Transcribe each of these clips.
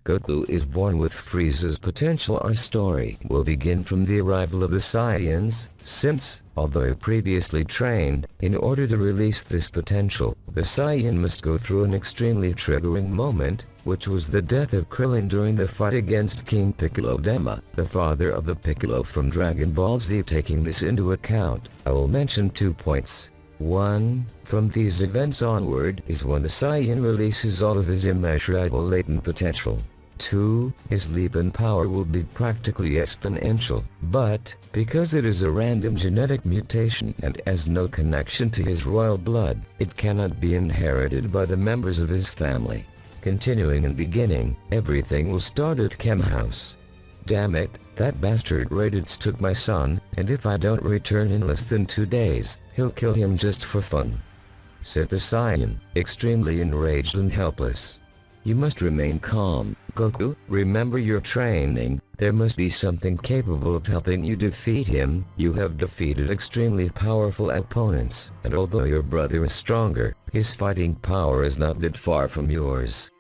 Goku is born with Frieza's potential. Our story will begin from the arrival of the Saiyans, since, although previously trained, in order to release this potential, the Saiyan must go through an extremely triggering moment, which was the death of Krillin during the fight against King Piccolo Dama, the father of the Piccolo from Dragon Ball Z. Taking this into account, I will mention 2 points. 1. From these events onward is when the Saiyan releases all of his immeasurable latent potential. 2. His leap in power will be practically exponential, but, because it is a random genetic mutation and has no connection to his royal blood, it cannot be inherited by the members of his family. Continuing and beginning, everything will start at Chem House. Damn it, that bastard Raditz took my son, and if I don't return in less than 2 days, he'll kill him just for fun, said the Saiyan, extremely enraged and helpless. You must remain calm, Goku. Remember your training. There must be something capable of helping you defeat him. You have defeated extremely powerful opponents, and although your brother is stronger, his fighting power is not that far from yours,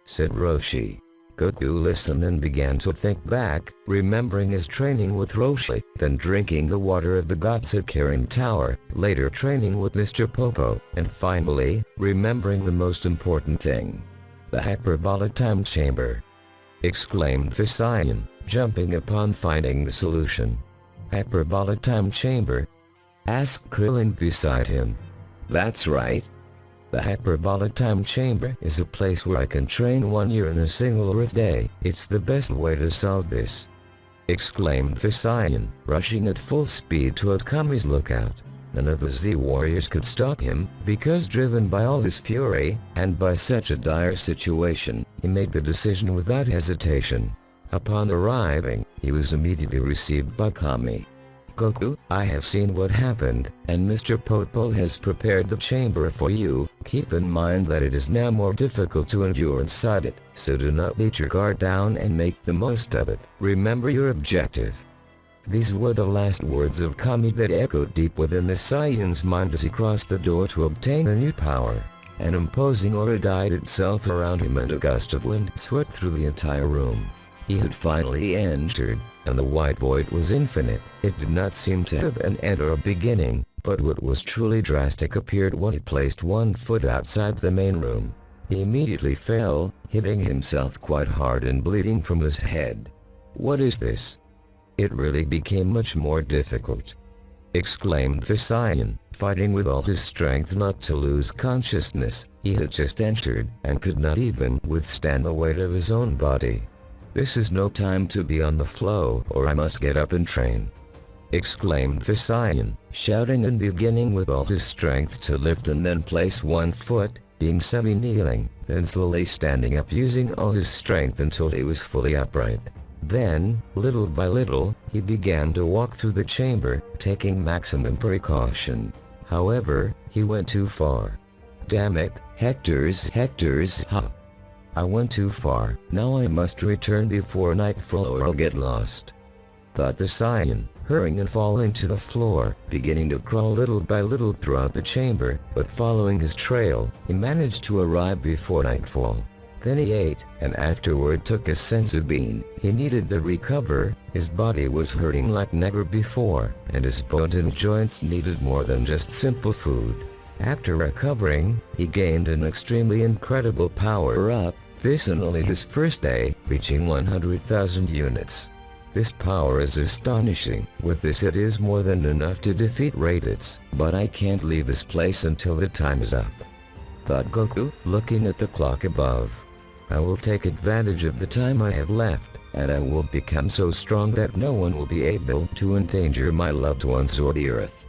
said Roshi. Goku listened and began to think back, remembering his training with Roshi, then drinking the water of the gods at Kirin Tower, later training with Mr. Popo, and finally, remembering the most important thing. The hyperbolic time chamber, exclaimed the Saiyan, jumping upon finding the solution. Hyperbolic time chamber? Asked Krillin beside him. That's right. The hyperbolic time chamber is a place where I can train 1 year in a single Earth day. It's the best way to solve this, exclaimed the Saiyan, rushing at full speed to Akami's lookout. None of the Z warriors could stop him, because driven by all his fury, and by such a dire situation, he made the decision without hesitation. Upon arriving, he was immediately received by Kami. Goku, I have seen what happened, and Mr. Popo has prepared the chamber for you. Keep in mind that it is now more difficult to endure inside it, so do not let your guard down and make the most of it. Remember your objective. These were the last words of Kami that echoed deep within the Saiyan's mind as he crossed the door to obtain a new power. An imposing aura dyed itself around him and a gust of wind swept through the entire room. He had finally entered, and the white void was infinite. It did not seem to have an end or a beginning, but what was truly drastic appeared when he placed 1 foot outside the main room. He immediately fell, hitting himself quite hard and bleeding from his head. What is this? It really became much more difficult, exclaimed the Saiyan, fighting with all his strength not to lose consciousness. He had just entered, and could not even withstand the weight of his own body. This is no time to be on the flow, or I must get up and train, exclaimed the Saiyan, shouting and beginning with all his strength to lift and then place 1 foot, being semi-kneeling, then slowly standing up using all his strength until he was fully upright. Then, little by little, he began to walk through the chamber, taking maximum precaution. However, he went too far. Damn it, Hector's, ha! I went too far. Now I must return before nightfall or I'll get lost, thought the Saiyan, hurrying and falling to the floor, beginning to crawl little by little throughout the chamber, but following his trail, he managed to arrive before nightfall. Then he ate, and afterward took a senzu bean. He needed to recover. His body was hurting like never before, and his bones and joints needed more than just simple food. After recovering, he gained an extremely incredible power-up, this in only his first day, reaching 100,000 units. This power is astonishing. With this it is more than enough to defeat Raditz, but I can't leave this place until the time is up, thought Goku, looking at the clock above. I will take advantage of the time I have left, and I will become so strong that no one will be able to endanger my loved ones or the earth,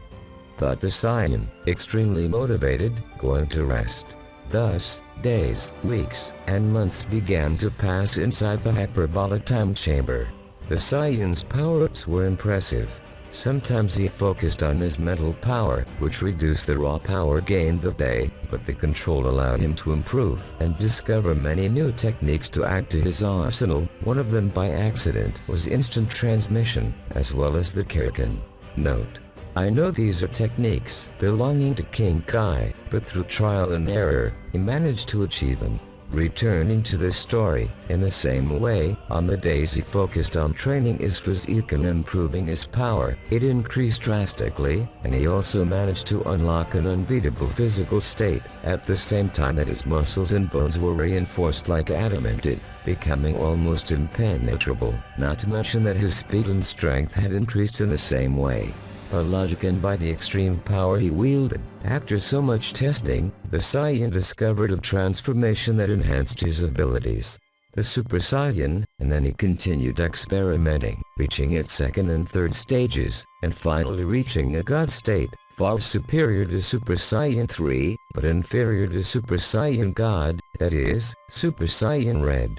thought the Saiyan, extremely motivated, going to rest. Thus, days, weeks, and months began to pass inside the hyperbolic time chamber. The Saiyan's power-ups were impressive. Sometimes he focused on his mental power, which reduced the raw power gained that day, but the control allowed him to improve and discover many new techniques to add to his arsenal. One of them by accident was instant transmission, as well as the Kirikin. Note: I know these are techniques belonging to King Kai, but through trial and error, he managed to achieve them. Returning to the story, in the same way, on the days he focused on training his physique and improving his power, it increased drastically, and he also managed to unlock an unbeatable physical state, at the same time that his muscles and bones were reinforced like adamant, becoming almost impenetrable, not to mention that his speed and strength had increased in the same way. By logic and by the extreme power he wielded. After so much testing, the Saiyan discovered a transformation that enhanced his abilities. The Super Saiyan, and then he continued experimenting, reaching its second and third stages, and finally reaching a God state, far superior to Super Saiyan 3, but inferior to Super Saiyan God, that is, Super Saiyan Red.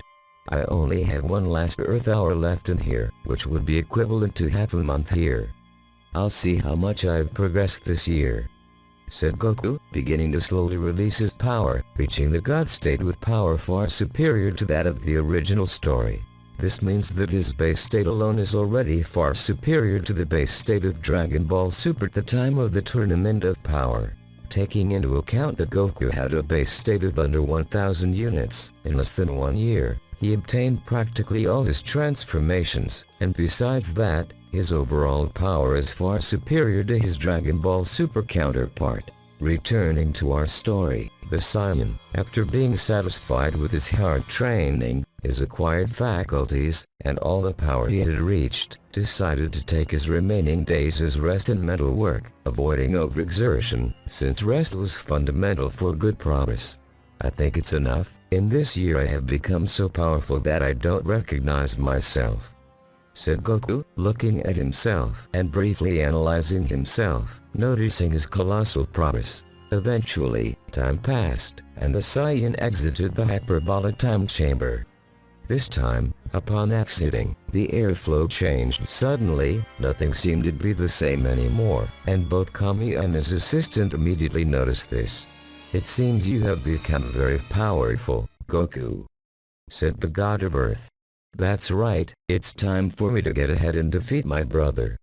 I only have one last Earth hour left in here, which would be equivalent to half a month here. I'll see how much I've progressed this year," said Goku, beginning to slowly release his power, reaching the God state with power far superior to that of the original story. This means that his base state alone is already far superior to the base state of Dragon Ball Super at the time of the Tournament of Power. Taking into account that Goku had a base state of under 1,000 units, in less than 1 year, he obtained practically all his transformations, and besides that, his overall power is far superior to his Dragon Ball Super counterpart. Returning to our story, the Saiyan, after being satisfied with his hard training, his acquired faculties, and all the power he had reached, decided to take his remaining days as rest and mental work, avoiding overexertion, since rest was fundamental for good progress. "I think it's enough. In this year I have become so powerful that I don't recognize myself," said Goku, looking at himself and briefly analyzing himself, noticing his colossal progress. Eventually, time passed, and the Saiyan exited the hyperbolic time chamber. This time, upon exiting, the airflow changed suddenly. Nothing seemed to be the same anymore, and both Kami and his assistant immediately noticed this. "It seems you have become very powerful, Goku," said the God of Earth. "That's right, it's time for me to get ahead and defeat my brother,"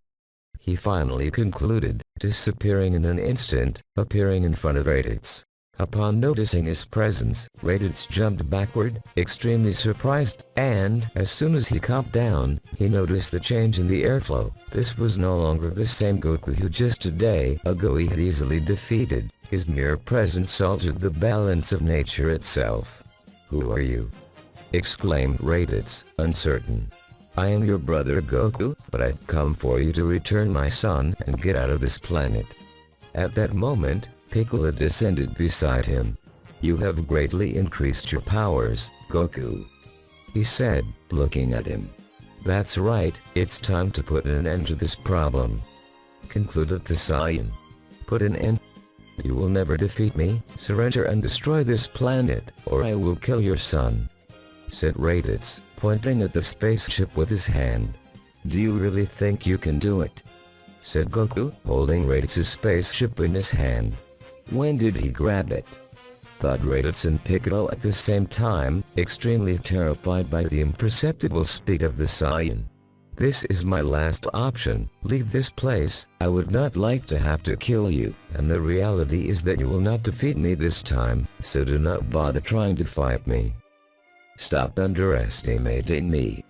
he finally concluded, disappearing in an instant, appearing in front of Raditz. Upon noticing his presence, Raditz jumped backward, extremely surprised, and as soon as he calmed down, he noticed the change in the airflow. This was no longer the same Goku who just a day ago he had easily defeated. His mere presence altered the balance of nature itself. "Who are you?" exclaimed Raditz, uncertain. "I am your brother Goku, but I've come for you to return my son and get out of this planet." At that moment, Piccolo descended beside him. "You have greatly increased your powers, Goku," he said, looking at him. "That's right, it's time to put an end to this problem," concluded the Saiyan. "Put an end? You will never defeat me. Surrender and destroy this planet, or I will kill your son," said Raditz, pointing at the spaceship with his hand. "Do you really think you can do it?" said Goku, holding Raditz's spaceship in his hand. "When did he grab it?" thought Raditz and Piccolo at the same time, extremely terrified by the imperceptible speed of the Saiyan. "This is my last option. Leave this place. I would not like to have to kill you, and the reality is that you will not defeat me this time, so do not bother trying to fight me. Stop underestimating me,"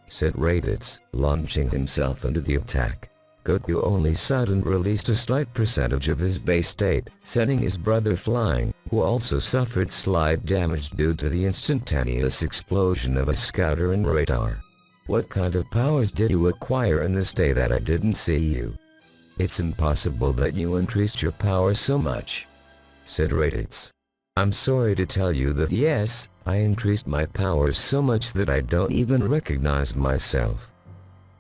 said Raditz, launching himself into the attack. Goku only sighed and released a slight percentage of his base state, sending his brother flying, who also suffered slight damage due to the instantaneous explosion of a scouter and radar. "What kind of powers did you acquire in this day that I didn't see you? It's impossible that you increased your power so much," said Raditz. "I'm sorry to tell you that yes, I increased my powers so much that I don't even recognize myself.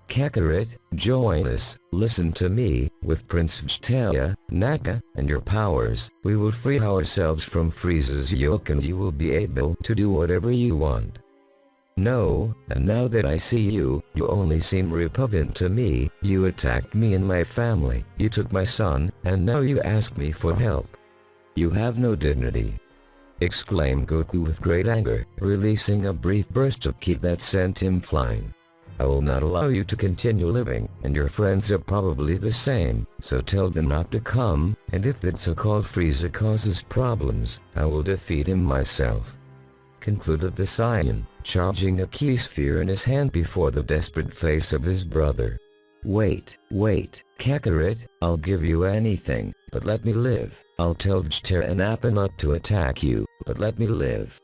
Kakarot, join us, listen to me. With Prince Vegeta, Nappa, and your powers, we will free ourselves from Frieza's yoke and you will be able to do whatever you want. No, and now that I see you, you only seem repugnant to me. You attacked me and my family, you took my son, and now you ask me for help. You have no dignity," exclaimed Goku with great anger, releasing a brief burst of ki that sent him flying. "I will not allow you to continue living, and your friends are probably the same, so tell them not to come, and if that so-called Frieza causes problems, I will defeat him myself." concluded the Saiyan, charging a key sphere in his hand before the desperate face of his brother. Wait, Kakarot, I'll give you anything, but let me live. I'll tell Vegeta and Nappa not to attack you, but let me live,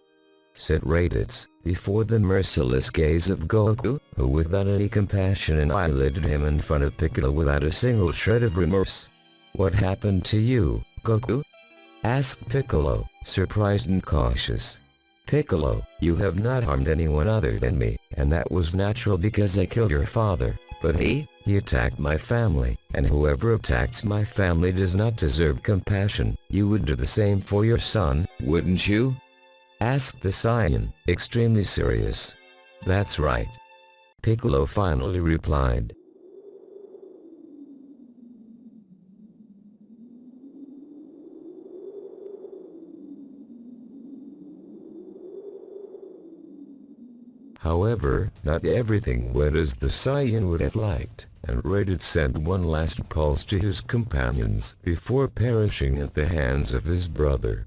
said Raditz, before the merciless gaze of Goku, who without any compassion annihilated him in front of Piccolo without a single shred of remorse. What happened to you, Goku? Asked Piccolo, surprised and cautious. Piccolo, you have not harmed anyone other than me, and that was natural because I killed your father, but he attacked my family, and whoever attacks my family does not deserve compassion. You would do the same for your son, wouldn't you? Asked the Saiyan, extremely serious. That's right, Piccolo finally replied. However, not everything went as the Saiyan would have liked, and Raditz sent one last pulse to his companions before perishing at the hands of his brother.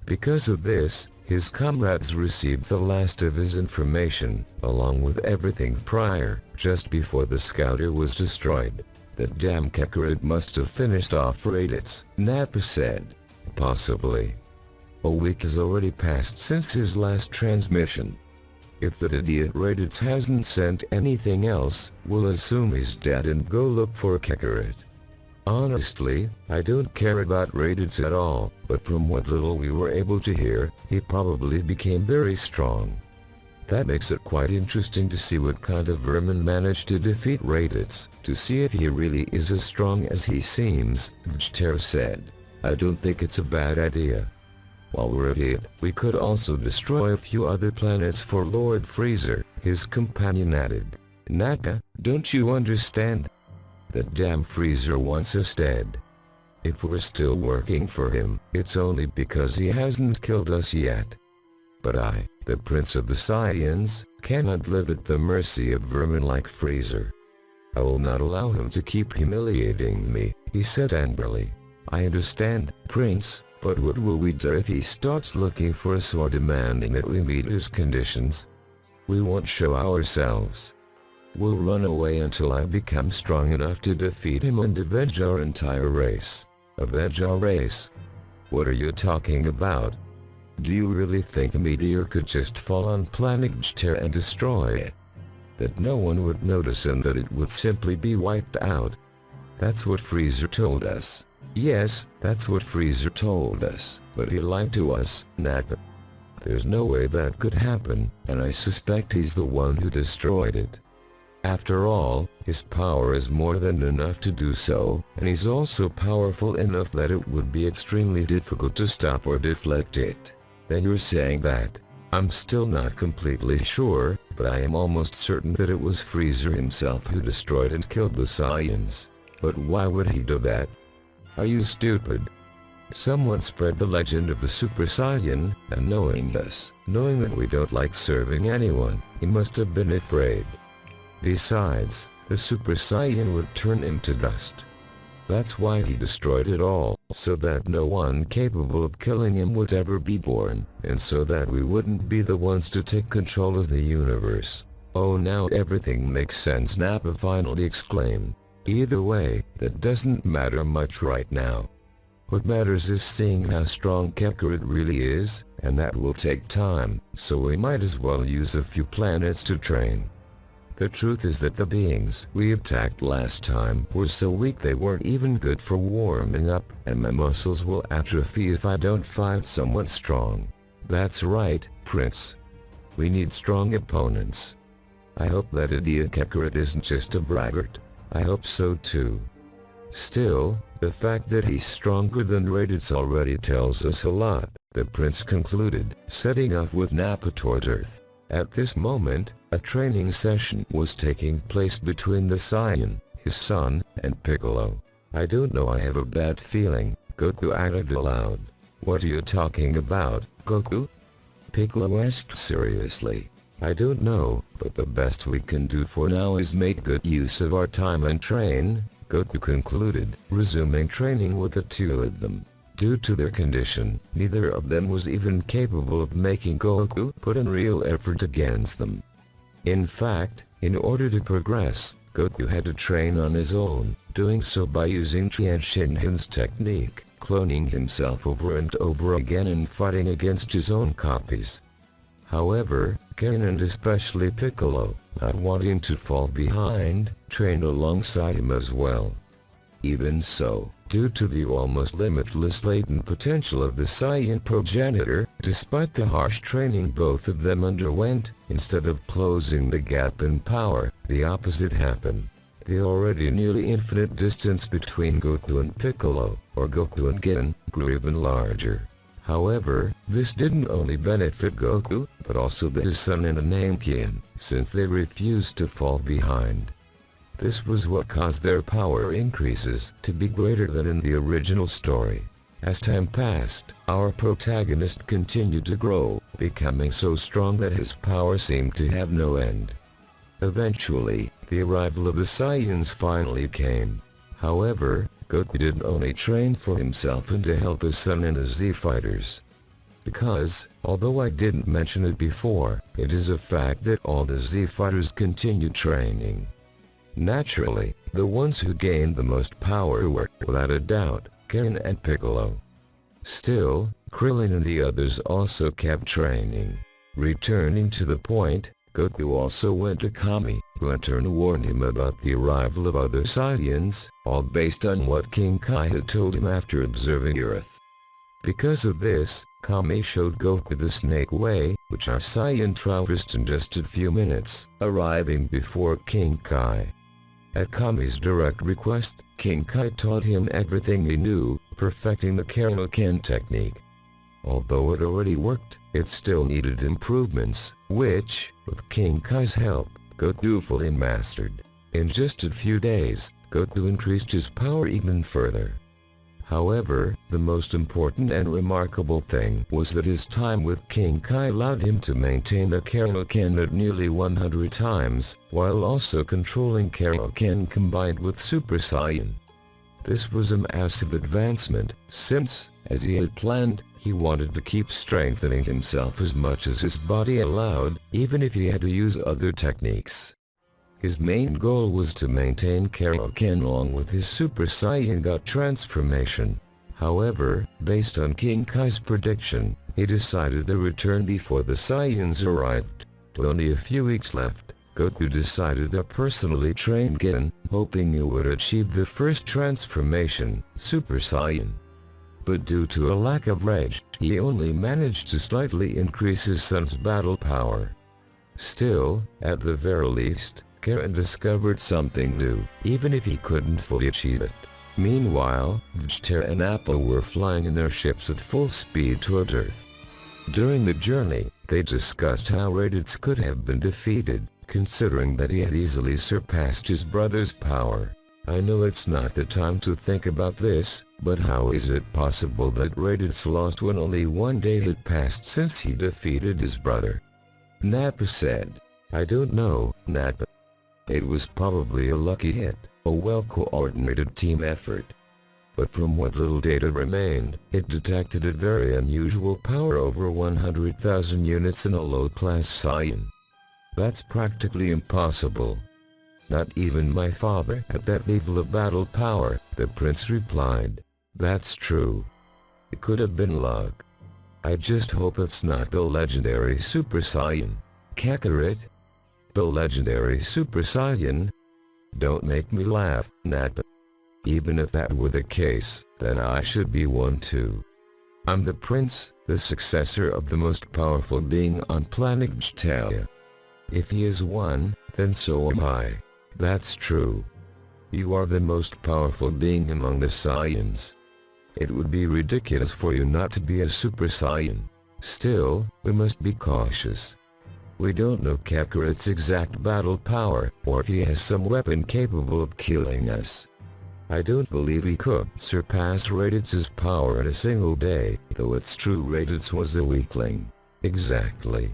Because of this, his comrades received the last of his information, along with everything prior, just before the scouter was destroyed. That damn Kakarot must have finished off Raditz, Nappa said. Possibly. A week has already passed since his last transmission. If that idiot Raditz hasn't sent anything else, we'll assume he's dead and go look for Kakarot. Honestly, I don't care about Raditz at all, but from what little we were able to hear, he probably became very strong. That makes it quite interesting to see what kind of vermin managed to defeat Raditz, to see if he really is as strong as he seems, Vegeta said. I don't think it's a bad idea. While we're at it, we could also destroy a few other planets for Lord Frieza, his companion added. Nappa, don't you understand? That damn Frieza wants us dead. If we're still working for him, it's only because he hasn't killed us yet. But I, the Prince of the Saiyans, cannot live at the mercy of vermin like Frieza. I will not allow him to keep humiliating me, he said angrily. I understand, Prince. But what will we do if he starts looking for us or demanding that we meet his conditions? We won't show ourselves. We'll run away until I become strong enough to defeat him and avenge our entire race. Avenge our race? What are you talking about? Do you really think a meteor could just fall on planet Vegeta and destroy it? That no one would notice and that it would simply be wiped out? That's what Frieza told us. Yes, that's what Frieza told us, but he lied to us, Nappa. There's no way that could happen, and I suspect he's the one who destroyed it. After all, his power is more than enough to do so, and he's also powerful enough that it would be extremely difficult to stop or deflect it. Then you're saying that? I'm still not completely sure, but I am almost certain that it was Frieza himself who destroyed and killed the Saiyans. But why would he do that? Are you stupid? Someone spread the legend of the Super Saiyan, and knowing us, knowing that we don't like serving anyone, he must have been afraid. Besides, the Super Saiyan would turn him to dust. That's why he destroyed it all, so that no one capable of killing him would ever be born, and so that we wouldn't be the ones to take control of the universe. Oh, now everything makes sense, Nappa finally exclaimed. Either way, that doesn't matter much right now. What matters is seeing how strong Kakarot really is, and that will take time, so we might as well use a few planets to train. The truth is that the beings we attacked last time were so weak they weren't even good for warming up, and my muscles will atrophy if I don't fight someone strong. That's right, Prince. We need strong opponents. I hope that idiot Kakarot isn't just a braggart. I hope so too. Still, the fact that he's stronger than Raditz already tells us a lot, the prince concluded, setting off with Nappa towards Earth. At this moment, a training session was taking place between the Saiyan, his son, and Piccolo. I don't know, I have a bad feeling, Goku added aloud. What are you talking about, Goku? Piccolo asked seriously. I don't know, but the best we can do for now is make good use of our time and train, Goku concluded, resuming training with the two of them. Due to their condition, neither of them was even capable of making Goku put in real effort against them. In fact, in order to progress, Goku had to train on his own, doing so by using Tien Shinhan's technique, cloning himself over and over again and fighting against his own copies. However, Ken and especially Piccolo, not wanting to fall behind, trained alongside him as well. Even so, due to the almost limitless latent potential of the Saiyan progenitor, despite the harsh training both of them underwent, instead of closing the gap in power, the opposite happened. The already nearly infinite distance between Goku and Piccolo, or Goku and Gen, grew even larger. However, this didn't only benefit Goku, but also his son and Namekian, since they refused to fall behind. This was what caused their power increases to be greater than in the original story. As time passed, our protagonist continued to grow, becoming so strong that his power seemed to have no end. Eventually, the arrival of the Saiyans finally came. However, Goku didn't only train for himself and to help his son and the Z fighters. Because, although I didn't mention it before, it is a fact that all the Z fighters continued training. Naturally, the ones who gained the most power were, without a doubt, Ken and Piccolo. Still, Krillin and the others also kept training. Returning to the point, Goku also went to Kami, who in turn warned him about the arrival of other Saiyans, all based on what King Kai had told him after observing Earth. Because of this, Kami showed Goku the Snake Way, which our Saiyan traversed in just a few minutes, arriving before King Kai. At Kami's direct request, King Kai taught him everything he knew, perfecting the Kaioken technique. Although it already worked, it still needed improvements, which, with King Kai's help, Goku fully mastered. In just a few days, Goku increased his power even further. However, the most important and remarkable thing was that his time with King Kai allowed him to maintain the Kaioken at nearly 100 times, while also controlling Kaioken combined with Super Saiyan. This was a massive advancement, since, as he had planned, he wanted to keep strengthening himself as much as his body allowed, even if he had to use other techniques. His main goal was to maintain Kaioken along with his Super Saiyan God transformation. However, based on King Kai's prediction, he decided to return before the Saiyans arrived. With only a few weeks left, Goku decided to personally train Gen, hoping he would achieve the first transformation, Super Saiyan. But due to a lack of rage, he only managed to slightly increase his son's battle power. Still, at the very least, Karen discovered something new, even if he couldn't fully achieve it. Meanwhile, Vegeta and Appa were flying in their ships at full speed toward Earth. During the journey, they discussed how Raditz could have been defeated, considering that he had easily surpassed his brother's power. I know it's not the time to think about this, but how is it possible that Raditz lost when only one day had passed since he defeated his brother? Nappa said. I don't know, Nappa. It was probably a lucky hit, a well-coordinated team effort. But from what little data remained, it detected a very unusual power over 100,000 units in a low-class Saiyan. That's practically impossible. Not even my father had that level of battle power, the prince replied. That's true. It could have been luck. I just hope it's not the legendary Super Saiyan. Kakarot? The legendary Super Saiyan? Don't make me laugh, Nappa. Even if that were the case, then I should be one too. I'm the prince, the successor of the most powerful being on planet Vegeta. If he is one, then so am I. That's true. You are the most powerful being among the Saiyans. It would be ridiculous for you not to be a Super Saiyan. Still, we must be cautious. We don't know Kakarot's exact battle power, or if he has some weapon capable of killing us. I don't believe he could surpass Raditz's power in a single day, though it's true Raditz was a weakling. Exactly.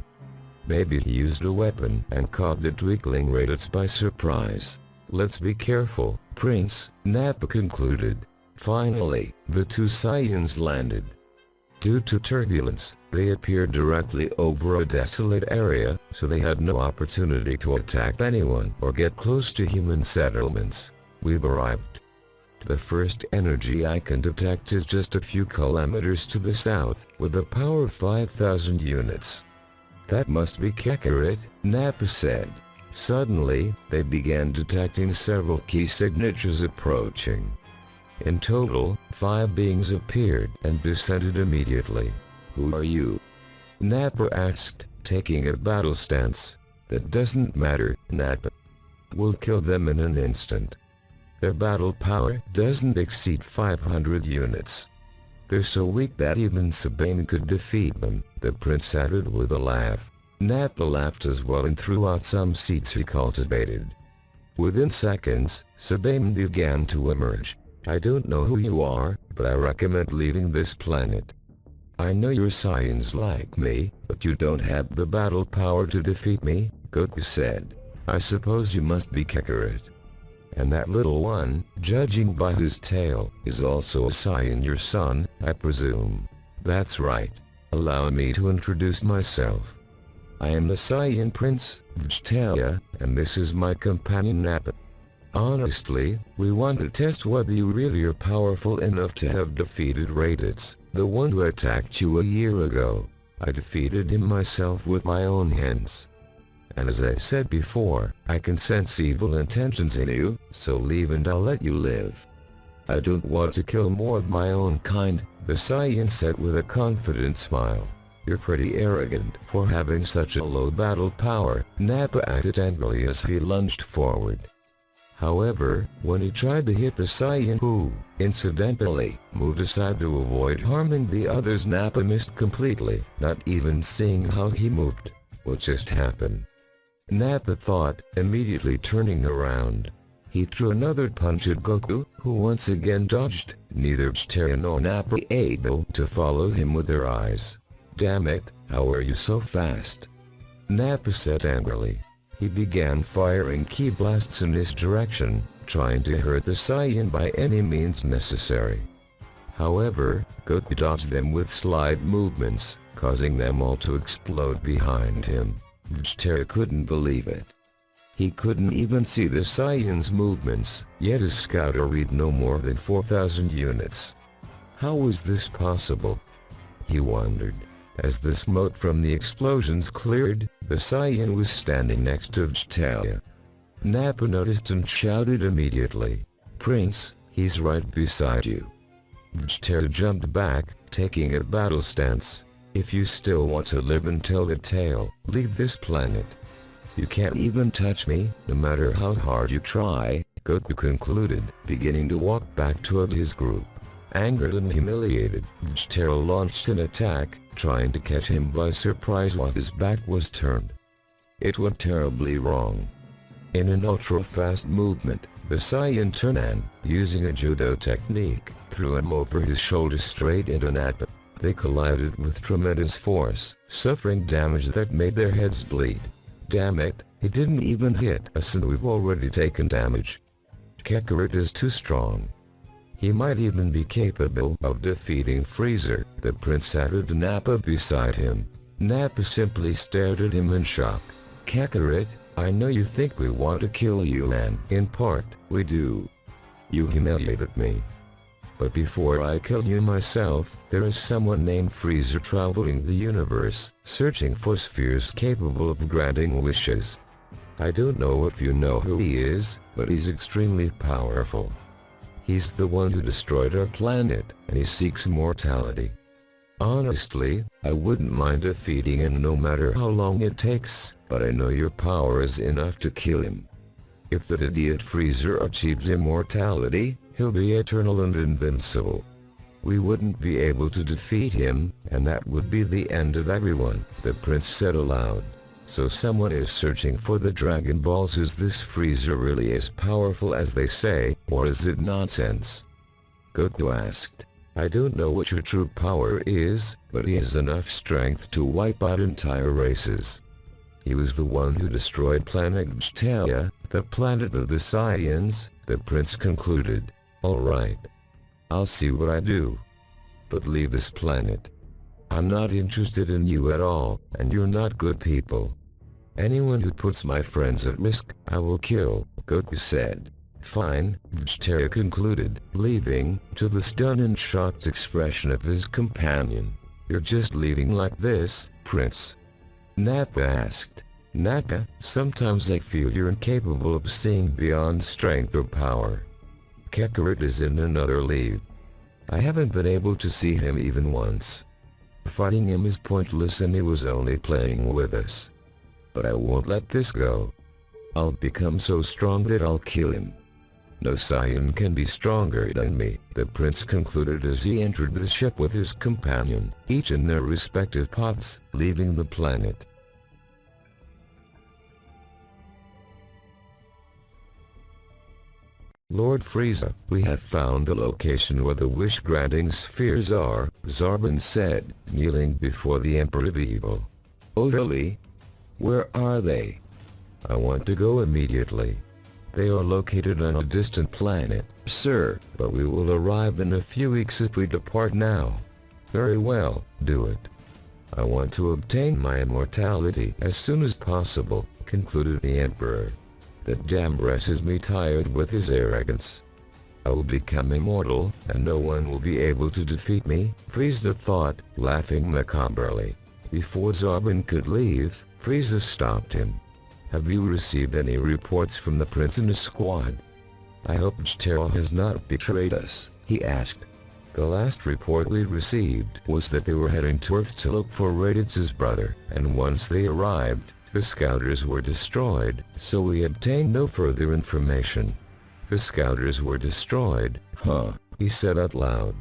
Maybe he used a weapon and caught the weakling Raditz by surprise. Let's be careful, Prince, Nappa concluded. Finally, the two Saiyans landed. Due to turbulence, they appeared directly over a desolate area, so they had no opportunity to attack anyone or get close to human settlements. We've arrived. The first energy I can detect is just a few kilometers to the south, with a power of 5,000 units. That must be Kakarot, Nappa said. Suddenly, they began detecting several key signatures approaching. In total, 5 beings appeared and descended immediately. Who are you? Nappa asked, taking a battle stance. That doesn't matter, Nappa. We'll kill them in an instant. Their battle power doesn't exceed 500 units. They're so weak that even Sabine could defeat them, the prince added with a laugh. Nappa laughed as well and threw out some seeds he cultivated. Within seconds, Sabine began to emerge. I don't know who you are, but I recommend leaving this planet. I know you're Saiyans like me, but you don't have the battle power to defeat me, Goku said. I suppose you must be Kakarot. And that little one, judging by his tail, is also a Saiyan, your son, I presume. That's right. Allow me to introduce myself. I am the Saiyan Prince, Vegetalia, and this is my companion Nappa. Honestly, we want to test whether you really are powerful enough to have defeated Raditz, the one who attacked you a year ago. I defeated him myself with my own hands. And as I said before, I can sense evil intentions in you, so leave and I'll let you live. I don't want to kill more of my own kind, the Saiyan said with a confident smile. You're pretty arrogant for having such a low battle power, Nappa acted angrily as he lunged forward. However, when he tried to hit the Saiyan who, incidentally, moved aside to avoid harming the others, Nappa missed completely, not even seeing how he moved. What just happened? Nappa thought, immediately turning around. He threw another punch at Goku, who once again dodged, neither Vegeta nor Nappa able to follow him with their eyes. Damn it, how are you so fast? Nappa said angrily. He began firing ki blasts in his direction, trying to hurt the Saiyan by any means necessary. However, Goku dodged them with slide movements, causing them all to explode behind him. Vegeta couldn't believe it. He couldn't even see the Saiyan's movements, yet his scouter read no more than 4,000 units. How was this possible? He wondered. As the smoke from the explosions cleared, the Saiyan was standing next to Vegeta. Nappa noticed and shouted immediately, Prince, he's right beside you. Vegeta jumped back, taking a battle stance. If you still want to live and tell the tale, leave this planet. You can't even touch me, no matter how hard you try, Goku concluded, beginning to walk back toward his group. Angered and humiliated, Vegeta launched an attack, trying to catch him by surprise while his back was turned. It went terribly wrong. In an ultra-fast movement, the Saiyan turned, using a judo technique, threw him over his shoulder straight into Nappa. They collided with tremendous force, suffering damage that made their heads bleed. Damn it, he didn't even hit us and we've already taken damage. Kakarot is too strong. He might even be capable of defeating Frieza, the prince added to Nappa beside him. Nappa simply stared at him in shock. Kakarot, I know you think we want to kill you, and in part, we do. You humiliated me. But before I kill you myself, there is someone named Frieza traveling the universe, searching for spheres capable of granting wishes. I don't know if you know who he is, but he's extremely powerful. He's the one who destroyed our planet, and he seeks immortality. Honestly, I wouldn't mind defeating him no matter how long it takes, but I know your power is enough to kill him. If that idiot Frieza achieves immortality, he'll be eternal and invincible. We wouldn't be able to defeat him, and that would be the end of everyone, the prince said aloud. So someone is searching for the Dragon Balls. Is this Frieza really as powerful as they say, or is it nonsense? Goku asked. I don't know what your true power is, but he has enough strength to wipe out entire races. He was the one who destroyed planet Vegetalia, the planet of the Saiyans, the prince concluded. Alright. I'll see what I do. But leave this planet. I'm not interested in you at all, and you're not good people. Anyone who puts my friends at risk, I will kill, Goku said. Fine, Vegeta concluded, leaving, to the stunned and shocked expression of his companion. You're just leaving like this, Prince? Nappa asked. Nappa, sometimes I feel you're incapable of seeing beyond strength or power. Kakarot is in another league. I haven't been able to see him even once. Fighting him is pointless and he was only playing with us. But I won't let this go. I'll become so strong that I'll kill him. No Saiyan can be stronger than me, the prince concluded as he entered the ship with his companion, each in their respective pods, leaving the planet. Lord Frieza, we have found the location where the wish-granting spheres are, Zarbon said, kneeling before the Emperor of Evil. Orderly? Where are they? I want to go immediately. They are located on a distant planet, sir, but we will arrive in a few weeks if we depart now. Very well, do it. I want to obtain my immortality as soon as possible, concluded the Emperor. That damn has me tired with his arrogance. I will become immortal, and no one will be able to defeat me, Frieza thought, laughing macabrely. Before Zarbon could leave, Frieza stopped him. Have you received any reports from the prince and his squad? I hope Vegeta has not betrayed us, he asked. The last report we received was that they were heading to Earth to look for Raditz's brother, and once they arrived, the scouters were destroyed, so we obtained no further information. The scouters were destroyed, huh, he said out loud.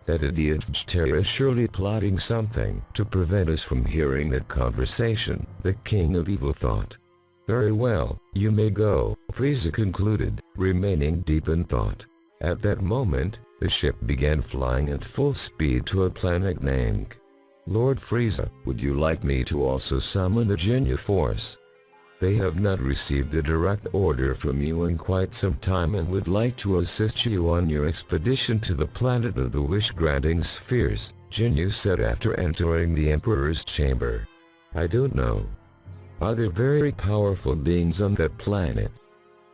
That idiot Vegeta is surely plotting something to prevent us from hearing that conversation, the King of Evil thought. Very well, you may go, Frieza concluded, remaining deep in thought. At that moment, the ship began flying at full speed to a planet named. Lord Frieza, would you like me to also summon the Ginyu Force? They have not received a direct order from you in quite some time and would like to assist you on your expedition to the planet of the wish-granting spheres, Ginyu said after entering the Emperor's chamber. I don't know. Are there very powerful beings on that planet?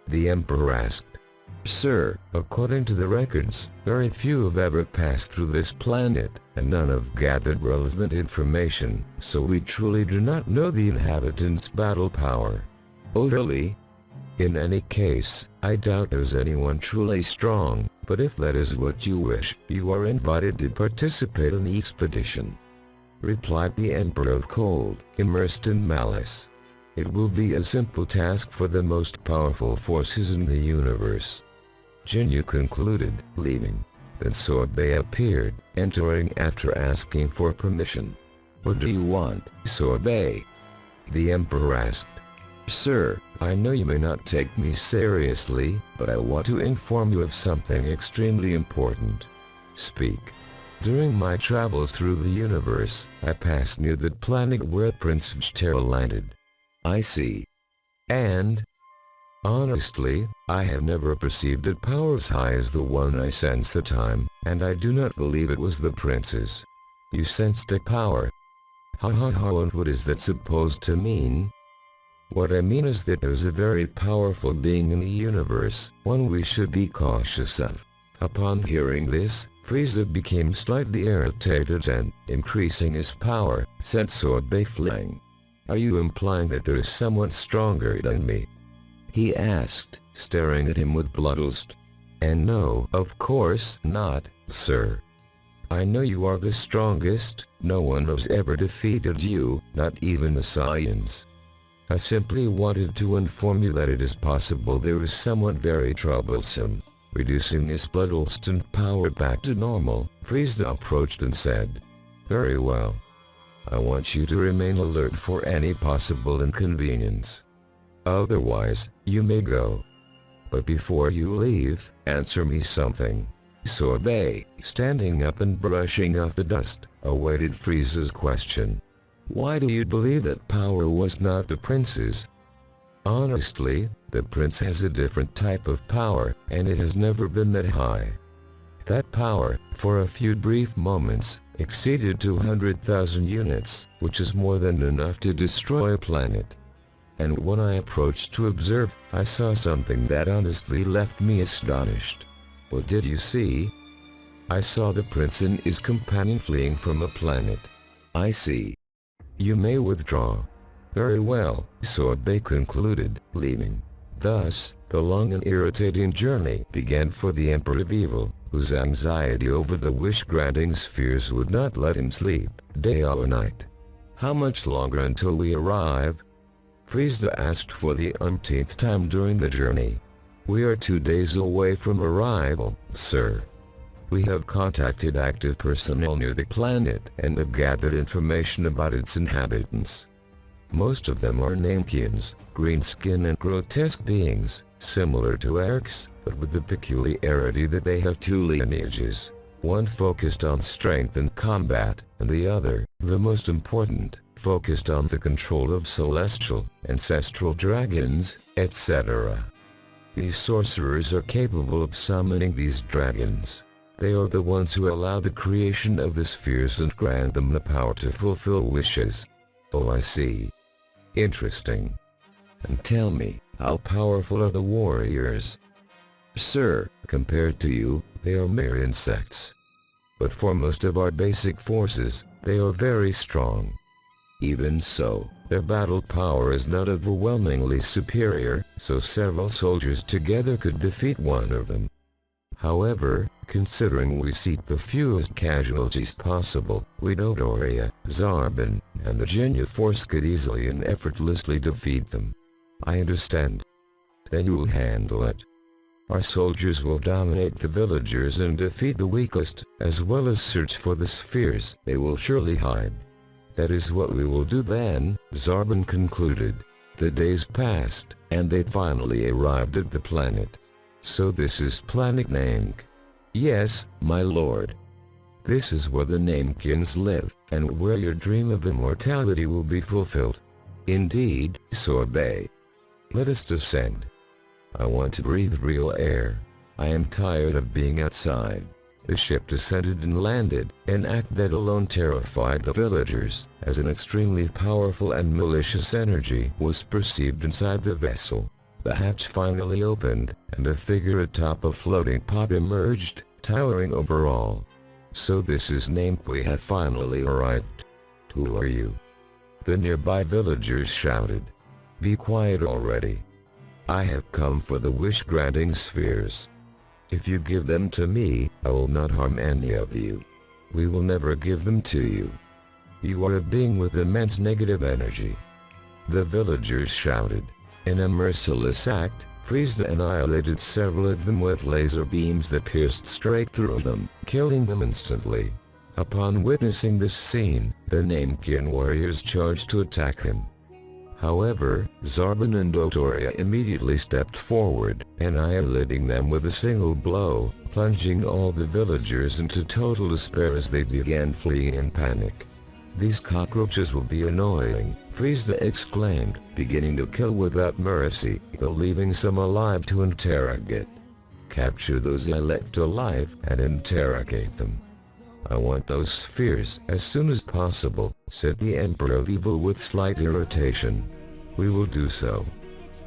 The Emperor asked. Sir, according to the records, very few have ever passed through this planet, and none have gathered relevant information, so we truly do not know the inhabitants' battle power. Orderly? In any case, I doubt there's anyone truly strong, but if that is what you wish, you are invited to participate in the expedition. Replied the Emperor of Cold, immersed in malice. It will be a simple task for the most powerful forces in the universe. Ginyu concluded, leaving. Then Sorbet appeared, entering after asking for permission. What do you want, Sorbet? The Emperor asked. Sir, I know you may not take me seriously, but I want to inform you of something extremely important. Speak. During my travels through the universe, I passed near the planet where Prince Vegeta landed. I see. And? Honestly, I have never perceived a power as high as the one I sensed the time, and I do not believe it was the prince's. You sensed a power? Ha ha ha, and what is that supposed to mean? What I mean is that there's a very powerful being in the universe, one we should be cautious of. Upon hearing this, Frieza became slightly irritated and, increasing his power, sent Sorbet flying. Are you implying that there is someone stronger than me? He asked, staring at him with bloodlust. And no, of course not, sir. I know you are the strongest, no one has ever defeated you, not even the Saiyans. I simply wanted to inform you that it is possible there is someone very troublesome. Reducing his bloodlust and power back to normal, Frieza approached and said, Very well. I want you to remain alert for any possible inconvenience. Otherwise, you may go. But before you leave, answer me something. Sorbet, standing up and brushing off the dust, awaited Frieza's question. Why do you believe that power was not the prince's? Honestly, the prince has a different type of power, and it has never been that high. That power, for a few brief moments, exceeded 200,000 units, which is more than enough to destroy a planet. And when I approached to observe, I saw something that honestly left me astonished. What did you see? I saw the prince and his companion fleeing from a planet. I see. You may withdraw. Very well, Sorbet concluded, leaving. Thus, the long and irritating journey began for the Emperor of Evil, whose anxiety over the wish-granting spheres would not let him sleep, day or night. How much longer until we arrive? Frieza asked for the umpteenth time during the journey. We are 2 days away from arrival, sir. We have contacted active personnel near the planet and have gathered information about its inhabitants. Most of them are Namekians, green skin and grotesque beings, similar to Eric's, but with the peculiarity that they have 2 lineages, one focused on strength and combat, and the other, the most important, focused on the control of celestial, ancestral dragons, etc. These sorcerers are capable of summoning these dragons. They are the ones who allow the creation of the spheres and grant them the power to fulfill wishes. Oh, I see. Interesting. And tell me, how powerful are the warriors? Sir, compared to you, they are mere insects. But for most of our basic forces, they are very strong. Even so, their battle power is not overwhelmingly superior, so several soldiers together could defeat one of them. However, considering we seek the fewest casualties possible, Dodoria, Zarbon, and the Genya force could easily and effortlessly defeat them. I understand. Then you will handle it. Our soldiers will dominate the villagers and defeat the weakest, as well as search for the spheres they will surely hide. That is what we will do then, Zarbon concluded. The days passed, and they finally arrived at the planet. So this is Planet Namek. Yes, my lord. This is where the Namekins live, and where your dream of immortality will be fulfilled. Indeed, Sorbet. Let us descend. I want to breathe real air. I am tired of being outside. The ship descended and landed, an act that alone terrified the villagers, as an extremely powerful and malicious energy was perceived inside the vessel. The hatch finally opened, and a figure atop a floating pod emerged, towering over all. So this is Namek. We have finally arrived. Who are you? The nearby villagers shouted. Be quiet already. I have come for the wish-granting spheres. If you give them to me, I will not harm any of you. We will never give them to you. You are a being with immense negative energy. The villagers shouted. In a merciless act, Frieza annihilated several of them with laser beams that pierced straight through them, killing them instantly. Upon witnessing this scene, the Namekian warriors charged to attack him. However, Zarbon and Dodoria immediately stepped forward, annihilating them with a single blow, plunging all the villagers into total despair as they began fleeing in panic. These cockroaches will be annoying, Frieza exclaimed, beginning to kill without mercy, though leaving some alive to interrogate. Capture those elect alive and interrogate them. I want those spheres as soon as possible, said the Emperor of Evil with slight irritation. We will do so.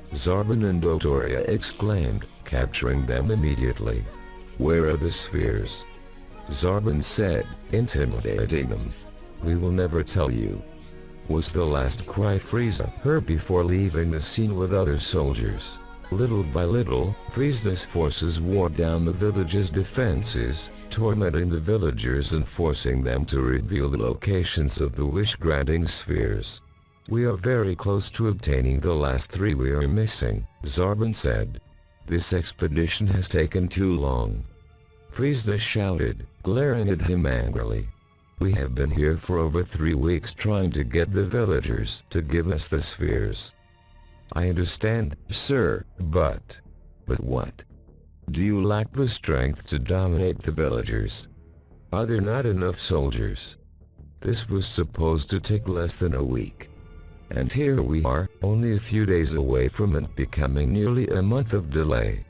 Zarbon and Dodoria exclaimed, capturing them immediately. Where are the spheres? Zarbon said, intimidating them. We will never tell you, was the last cry Frieza heard before leaving the scene with other soldiers. Little by little, Frieza's forces wore down the village's defenses, tormenting the villagers and forcing them to reveal the locations of the wish-granting spheres. We are very close to obtaining the last 3 we are missing, Zarbon said. This expedition has taken too long. Frieza shouted, glaring at him angrily. We have been here for over 3 weeks trying to get the villagers to give us the spheres. I understand, sir, but what? Do you lack the strength to dominate the villagers? Are there not enough soldiers? This was supposed to take less than a week. And here we are, only a few days away from it becoming nearly a month of delay.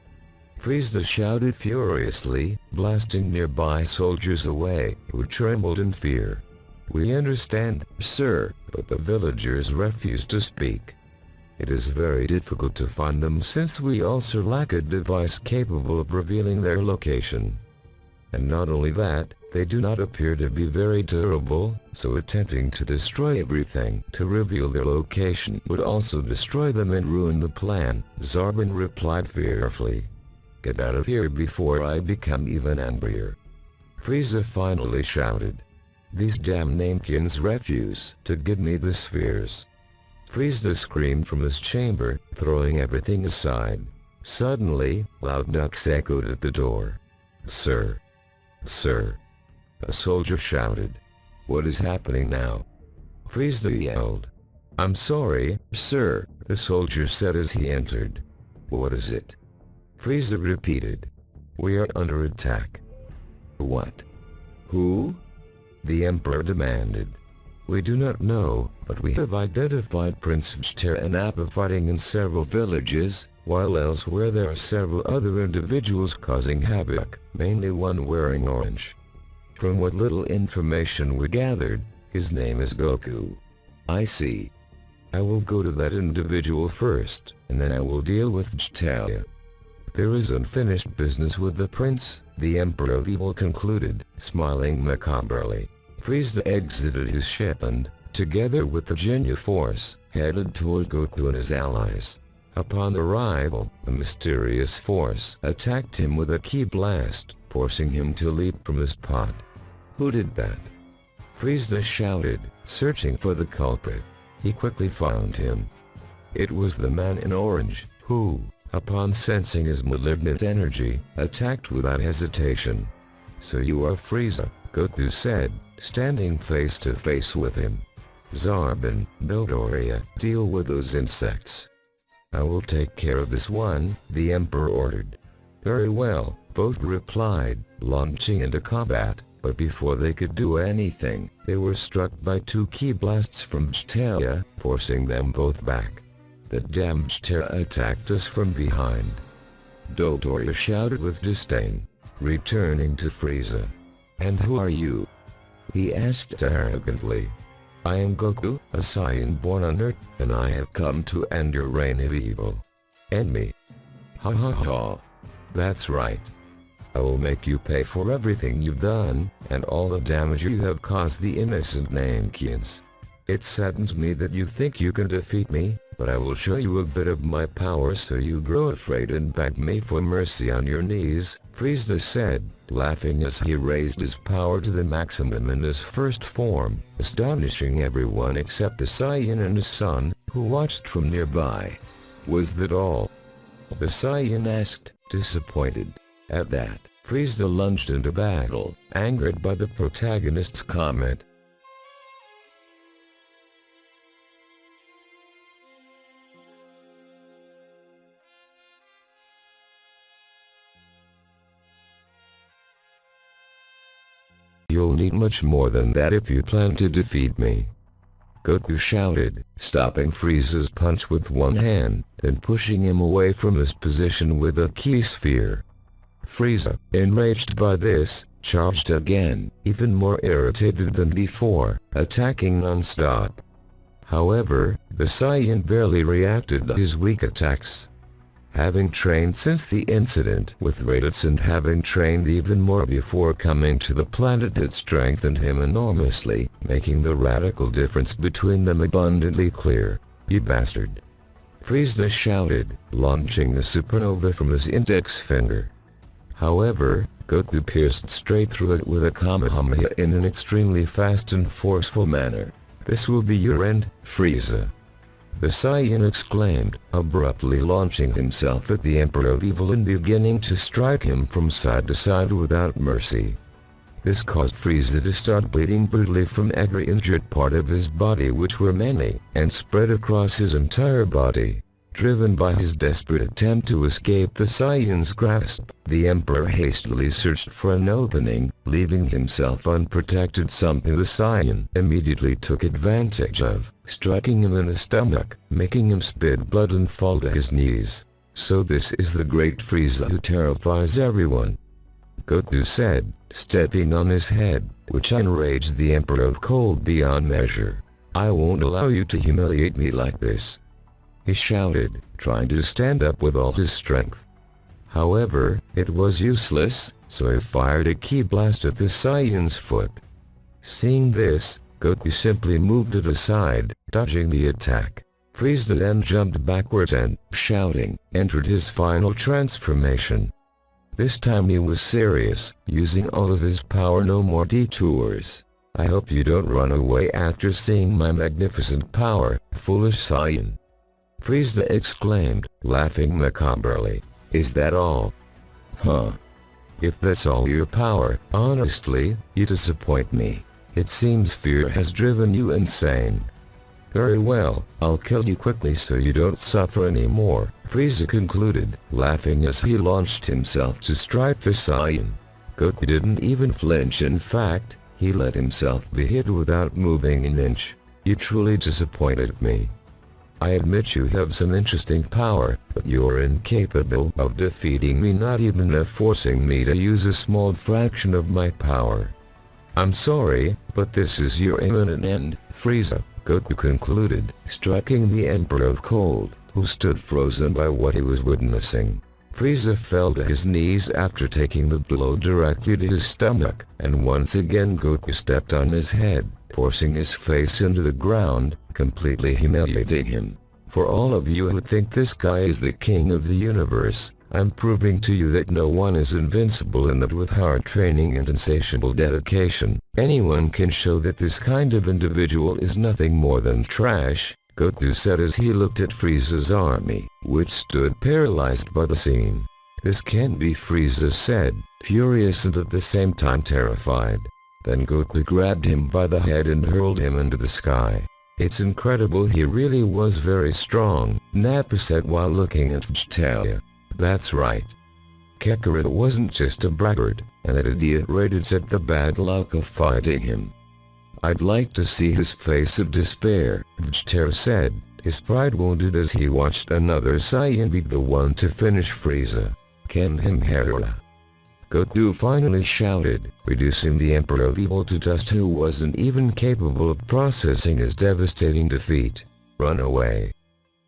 Frieza shouted furiously, blasting nearby soldiers away, who trembled in fear. "We understand, sir, but the villagers refuse to speak. It is very difficult to find them since we also lack a device capable of revealing their location. And not only that, they do not appear to be very durable, so attempting to destroy everything to reveal their location would also destroy them and ruin the plan," Zarbon replied fearfully. "Get out of here before I become even angrier." Frieza finally shouted. "These damn Namekins refuse to give me the spheres." Frieza screamed from his chamber, throwing everything aside. Suddenly, loud knocks echoed at the door. "Sir! Sir!" a soldier shouted. "What is happening now?" Frieza yelled. "I'm sorry, sir," the soldier said as he entered. "What is it?" Frieza repeated. "We are under attack." "What? Who?" the Emperor demanded. "We do not know, but we have identified Prince Vegeta and Appa fighting in several villages, while elsewhere there are several other individuals causing havoc, mainly one wearing orange. From what little information we gathered, his name is Goku." "I see. I will go to that individual first, and then I will deal with Vegeta. There is unfinished business with the prince," the Emperor of Evil concluded, smiling macabrely. Frieza exited his ship and, together with the Genya force, headed toward Goku and his allies. Upon arrival, a mysterious force attacked him with a ki blast, forcing him to leap from his pod. "Who did that?" Frieza shouted, searching for the culprit. He quickly found him. It was the man in orange, who, upon sensing his malignant energy, attacked without hesitation. "So you are Frieza," Goku said, standing face to face with him. "Zarbon, Dodoria, deal with those insects." "I will take care of this one," the Emperor ordered. "Very well," both replied, launching into combat, but before they could do anything, they were struck by two ki blasts from Vegeta, forcing them both back. "The damn Vegeta attacked us from behind," Dodoria shouted with disdain, returning to Frieza. "And who are you?" he asked arrogantly. "I am Goku, a Saiyan born on Earth, and I have come to end your reign of evil." "End me?" "Ha ha ha. That's right. I will make you pay for everything you've done, and all the damage you have caused the innocent Namekins. It saddens me that you think you can defeat me, but I will show you a bit of my power so you grow afraid and beg me for mercy on your knees," Frieza said, laughing as he raised his power to the maximum in his first form, astonishing everyone except the Saiyan and his son, who watched from nearby. "Was that all?" the Saiyan asked, disappointed. At that, Frieza lunged into battle, angered by the protagonist's comment. "You'll need much more than that if you plan to defeat me," Goku shouted, stopping Frieza's punch with one hand, then pushing him away from his position with a ki sphere. Frieza, enraged by this, charged again, even more irritated than before, attacking non-stop. However, the Saiyan barely reacted to his weak attacks. Having trained since the incident with Raditz and having trained even more before coming to the planet, had strengthened him enormously, making the radical difference between them abundantly clear. "You bastard!" Frieza shouted, launching a supernova from his index finger. However, Goku pierced straight through it with a Kamehameha in an extremely fast and forceful manner. "This will be your end, Frieza!" the Saiyan exclaimed, abruptly launching himself at the Emperor of Evil and beginning to strike him from side to side without mercy. This caused Frieza to start bleeding brutally from every injured part of his body, which were many, and spread across his entire body. Driven by his desperate attempt to escape the Saiyan's grasp, the Emperor hastily searched for an opening, leaving himself unprotected, something the Saiyan immediately took advantage of, striking him in the stomach, making him spit blood and fall to his knees. So this is the great Frieza who terrifies everyone, Goku said, stepping on his head, which enraged the Emperor of Cold beyond measure. I won't allow you to humiliate me like this, he shouted, trying to stand up with all his strength. However, it was useless, so he fired a ki blast at the Saiyan's foot. Seeing this, Goku simply moved it aside, dodging the attack. Frieza then jumped backwards and, shouting, entered his final transformation. This time he was serious, using all of his power, no more detours. I hope you don't run away after seeing my magnificent power, foolish Saiyan, Frieza exclaimed, laughing macabrely. Is that all? Huh? If that's all your power, honestly, you disappoint me. It seems fear has driven you insane. Very well, I'll kill you quickly so you don't suffer anymore, Frieza concluded, laughing as he launched himself to strike the Saiyan. Goku didn't even flinch. In fact, he let himself be hit without moving an inch. You truly disappointed me. I admit you have some interesting power, but you're incapable of defeating me, not even of forcing me to use a small fraction of my power. I'm sorry, but this is your imminent end, Frieza, Goku concluded, striking the Emperor of Cold, who stood frozen by what he was witnessing. Frieza fell to his knees after taking the blow directly to his stomach, and once again Goku stepped on his head, forcing his face into the ground, completely humiliating him. For all of you who think this guy is the king of the universe, I'm proving to you that no one is invincible, and that with hard training and insatiable dedication, anyone can show that this kind of individual is nothing more than trash, Goku said as he looked at Frieza's army, which stood paralyzed by the scene. This can't be, Frieza said, furious and at the same time terrified. Then Goku grabbed him by the head and hurled him into the sky. It's incredible, he really was very strong, Nappa said while looking at Vegeta. That's right. Kakarot wasn't just a braggart, and that idiot Raditz had the bad luck of fighting him. I'd like to see his face of despair, Vegeta said, his pride wounded as he watched another Saiyan be the one to finish Frieza. Kamehameha. Goku finally shouted, reducing the Emperor of Evil to dust, who wasn't even capable of processing his devastating defeat. Run away.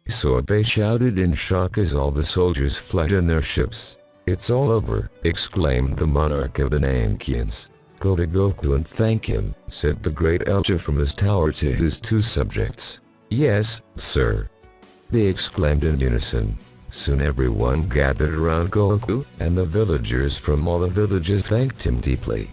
Sorbet shouted in shock as all the soldiers fled in their ships. It's all over, exclaimed the monarch of the Namekians. Go to Goku and thank him, said the great Elder from his tower to his two subjects. Yes, sir, they exclaimed in unison. Soon everyone gathered around Goku, and the villagers from all the villages thanked him deeply.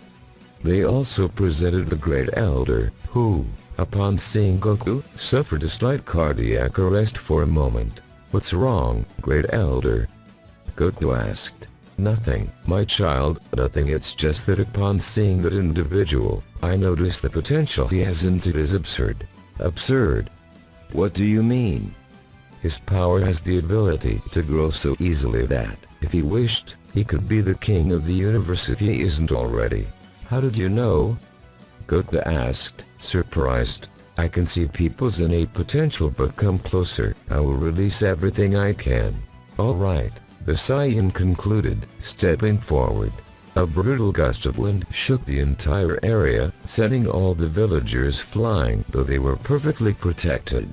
They also presented the great elder, who, upon seeing Goku, suffered a slight cardiac arrest for a moment. What's wrong, great elder? Goku asked. Nothing, my child, nothing. It's just that upon seeing that individual, I noticed the potential he has, and it is absurd. Absurd? What do you mean? His power has the ability to grow so easily that, if he wished, he could be the king of the universe if he isn't already. How did you know? Goku asked, surprised. I can see people's innate potential, but come closer. I will release everything I can. All right, the Saiyan concluded, stepping forward. A brutal gust of wind shook the entire area, sending all the villagers flying, though they were perfectly protected.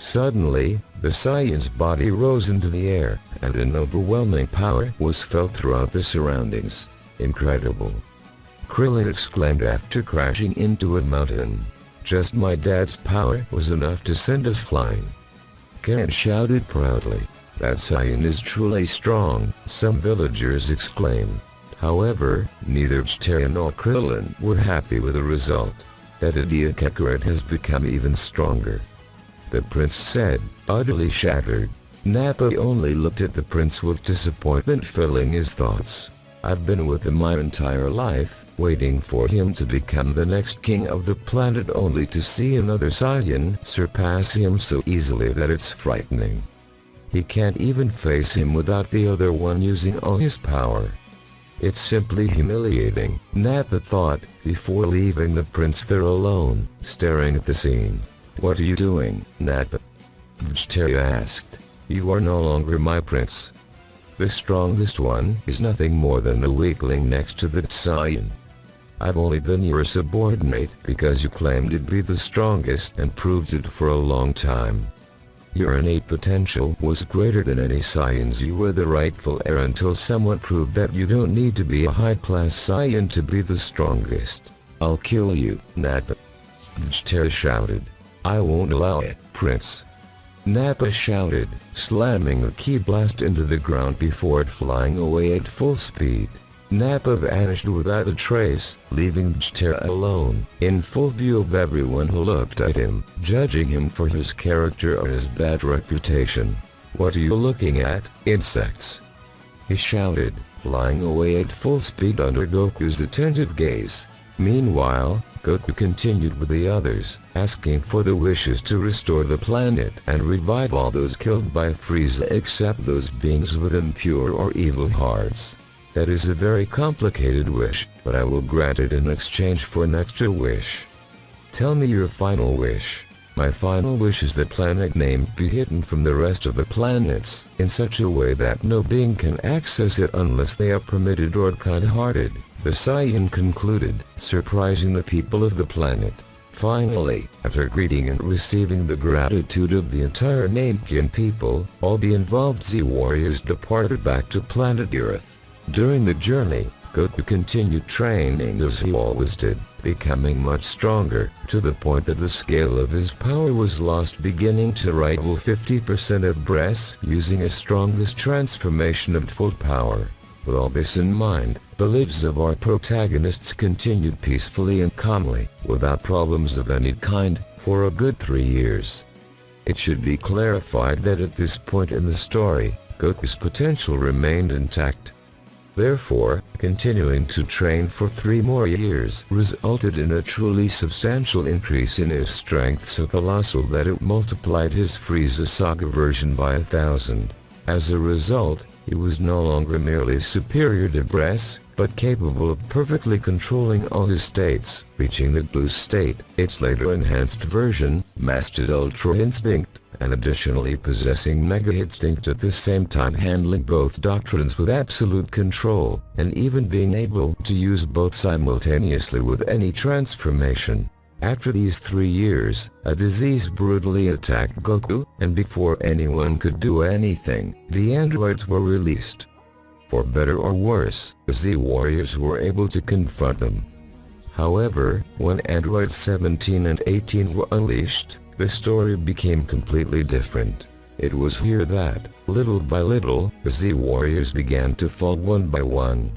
Suddenly, the Saiyan's body rose into the air, and an overwhelming power was felt throughout the surroundings. Incredible! Krillin exclaimed after crashing into a mountain. Just my dad's power was enough to send us flying. Ken shouted proudly. That Saiyan is truly strong, some villagers exclaimed. However, neither Vegeta nor Krillin were happy with the result. That idiot Kakarot has become even stronger, the prince said, utterly shattered. Nappa only looked at the prince with disappointment filling his thoughts. I've been with him my entire life, waiting for him to become the next king of the planet, only to see another Saiyan surpass him so easily that it's frightening. He can't even face him without the other one using all his power. It's simply humiliating, Nappa thought, before leaving the prince there alone, staring at the scene. What are you doing, Nappa? Vegeta asked. You are no longer my prince. The strongest one is nothing more than a weakling next to the Saiyan. I've only been your subordinate because you claimed to be the strongest and proved it for a long time. Your innate potential was greater than any Saiyans. You were the rightful heir until someone proved that you don't need to be a high-class Saiyan to be the strongest. I'll kill you, Nappa. Vegeta shouted. I won't allow it, Prince. Nappa shouted, slamming a ki blast into the ground before it flying away at full speed. Nappa vanished without a trace, leaving Vegeta alone, in full view of everyone who looked at him, judging him for his character or his bad reputation. What are you looking at, insects? He shouted, flying away at full speed under Goku's attentive gaze. Meanwhile, Goku continued with the others, asking for the wishes to restore the planet and revive all those killed by Frieza except those beings with impure or evil hearts. That is a very complicated wish, but I will grant it in exchange for an extra wish. Tell me your final wish. My final wish is that planet name be hidden from the rest of the planets, in such a way that no being can access it unless they are permitted or kind-hearted, the Saiyan concluded, surprising the people of the planet. Finally, after greeting and receiving the gratitude of the entire Namekian people, all the involved Z-warriors departed back to planet Earth. During the journey, Goku continued training as he always did, becoming much stronger, to the point that the scale of his power was lost, beginning to rival 50% of Breath's, using his strongest transformation of full power. With all this in mind, the lives of our protagonists continued peacefully and calmly, without problems of any kind, for a good 3 years. It should be clarified that at this point in the story, Goku's potential remained intact. Therefore, continuing to train for 3 more years resulted in a truly substantial increase in his strength, so colossal that it multiplied his Frieza Saga version by 1,000. As a result, he was no longer merely superior to Breath, but capable of perfectly controlling all his states, reaching the blue state, its later enhanced version, mastered Ultra Instinct, and additionally possessing Mega Instinct, at the same time handling both doctrines with absolute control, and even being able to use both simultaneously with any transformation. After these 3 years, a disease brutally attacked Goku, and before anyone could do anything, the androids were released. For better or worse, the Z-warriors were able to confront them. However, when androids 17 and 18 were unleashed, the story became completely different. It was here that, little by little, the Z-warriors began to fall one by one.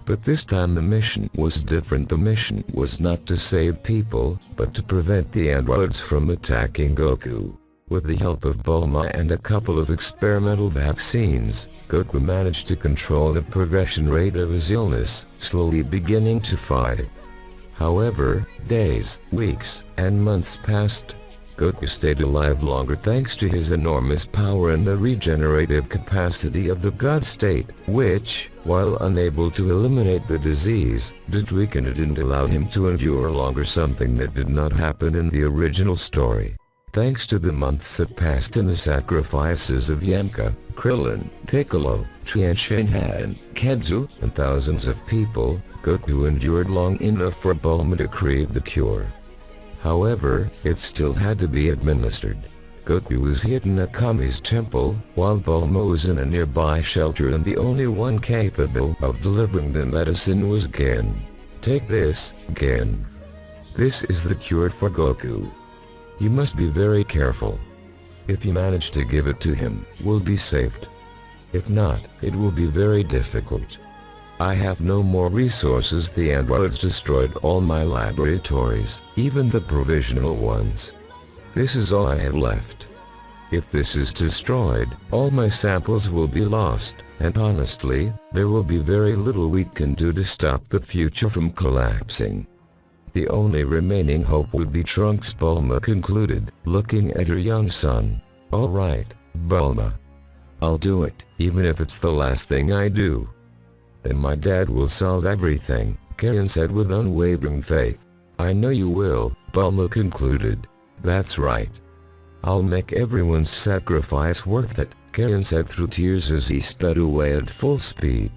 But this time the mission was different. The mission was not to save people, but to prevent the androids from attacking Goku. With the help of Bulma and a couple of experimental vaccines, Goku managed to control the progression rate of his illness, slowly beginning to fight. However, days, weeks, and months passed. Goku stayed alive longer thanks to his enormous power and the regenerative capacity of the God State, which, while unable to eliminate the disease, did weaken it and allow him to endure longer, something that did not happen in the original story. Thanks to the months that passed and the sacrifices of Yamcha, Krillin, Piccolo, Tien Shinhan, Kenzu, and thousands of people, Goku endured long enough for Bulma to create the cure. However, it still had to be administered. Goku was hidden at Kami's temple, while Bulma was in a nearby shelter, and the only one capable of delivering the medicine was Gen. Take this, Gen. This is the cure for Goku. You must be very careful. If you manage to give it to him, we'll be saved. If not, it will be very difficult. I have no more resources. The androids destroyed all my laboratories, even the provisional ones. This is all I have left. If this is destroyed, all my samples will be lost, and honestly, there will be very little we can do to stop the future from collapsing. The only remaining hope would be Trunks, Bulma concluded, looking at her young son. All right, Bulma. I'll do it, even if it's the last thing I do. Then my dad will solve everything, Karen said with unwavering faith. I know you will, Bulma concluded. That's right. I'll make everyone's sacrifice worth it, Karen said through tears as he sped away at full speed.